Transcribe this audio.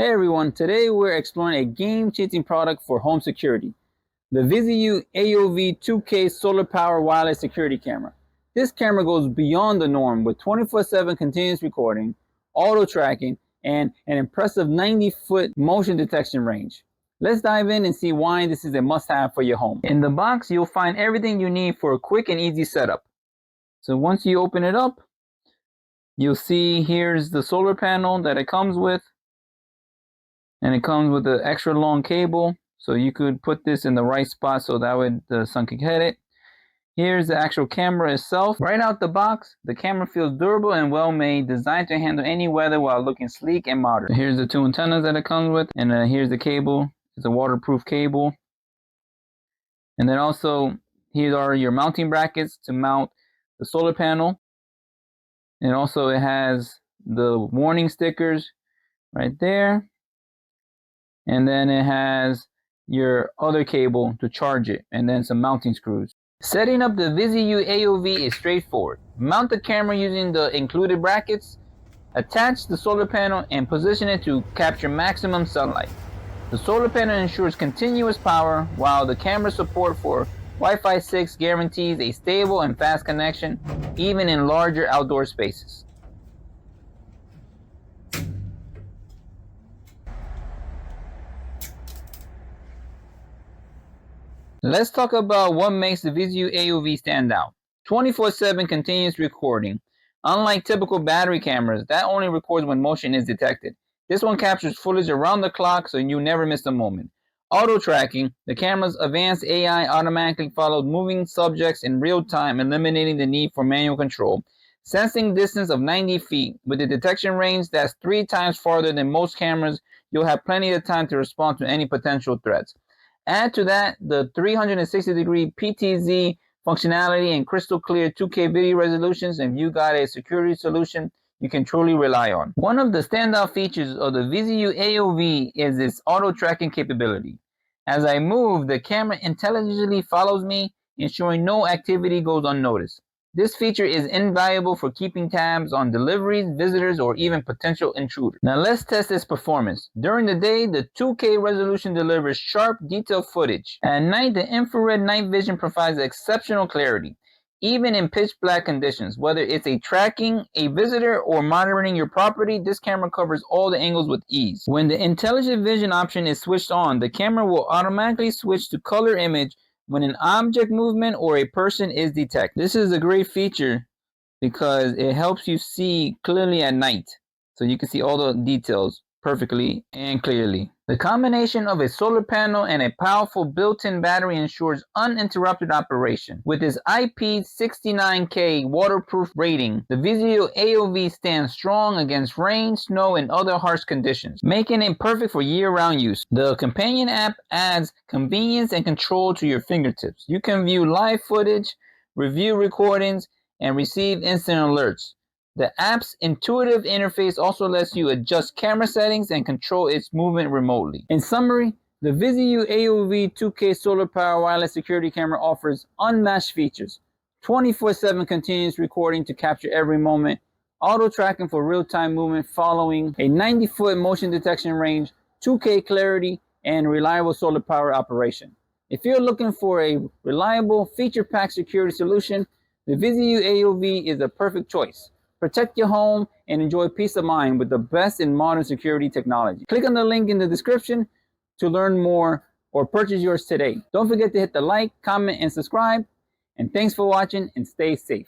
Hey everyone, today we're exploring a game-changing product for home security, the VIZIUUY AOV 2K solar power wireless security camera. This camera goes beyond the norm with 24/7 continuous recording, auto tracking, and an impressive 90-foot motion detection range. Let's dive in and see why this is a must-have for your home. In the box, you'll find everything you need for a quick and easy setup. So once you open it up, you'll see here's the solar panel that it comes with. And it comes with an extra long cable, so you could put this in the right spot so that way the sun can hit it. Here's the actual camera itself. Right out the box, the camera feels durable and well made, designed to handle any weather while looking sleek and modern. Here's the two antennas that it comes with, and here's the cable. It's a waterproof cable. And then also, here are your mounting brackets to mount the solar panel. And also it has the warning stickers right there. And then it has your other cable to charge it, and then some mounting screws. Setting up the VIZIUUY AOV is straightforward. Mount the camera using the included brackets, attach the solar panel, and position it to capture maximum sunlight. The solar panel ensures continuous power, while the camera support for Wi-Fi 6 guarantees a stable and fast connection, even in larger outdoor spaces. Let's talk about what makes the VIZIUUY AOV stand out. 24/7 continuous recording. Unlike typical battery cameras, that only records when motion is detected. This one captures footage around the clock, so you never miss a moment. Auto tracking. The camera's advanced AI automatically follows moving subjects in real time, eliminating the need for manual control. Sensing distance of 90 feet. With a detection range that's 3 times farther than most cameras, you'll have plenty of time to respond to any potential threats. Add to that the 360-degree PTZ functionality and crystal clear 2K video resolutions, and you got a security solution you can truly rely on. One of the standout features of the VIZIUUY AOV is its auto tracking capability. As I move, the camera intelligently follows me, ensuring no activity goes unnoticed. This feature is invaluable for keeping tabs on deliveries, visitors, or even potential intruders. Now let's test its performance. During the day, the 2K resolution delivers sharp, detailed footage. At night, the infrared night vision provides exceptional clarity, even in pitch black conditions. Whether it's tracking a visitor or monitoring your property, this camera covers all the angles with ease. When the intelligent vision option is switched on, the camera will automatically switch to color image when an object movement or a person is detected. This is a great feature because it helps you see clearly at night, so you can see all the details perfectly and clearly. The combination of a solar panel and a powerful built-in battery ensures uninterrupted operation. With its IP69K waterproof rating, the VIZIUUY AOV stands strong against rain, snow, and other harsh conditions, making it perfect for year-round use. The companion app adds convenience and control to your fingertips. You can view live footage, review recordings, and receive instant alerts. The app's intuitive interface also lets you adjust camera settings and control its movement remotely. In summary, the VIZIUUY AOV 2K solar power wireless security camera offers unmatched features: 24/7 continuous recording to capture every moment, auto tracking for real-time movement following, a 90-foot motion detection range, 2K clarity, and reliable solar power operation. If you're looking for a reliable, feature-packed security solution, the VIZIUUY AOV is a perfect choice. Protect your home and enjoy peace of mind with the best in modern security technology. Click on the link in the description to learn more or purchase yours today. Don't forget to hit the like, comment, and subscribe. And thanks for watching, and stay safe.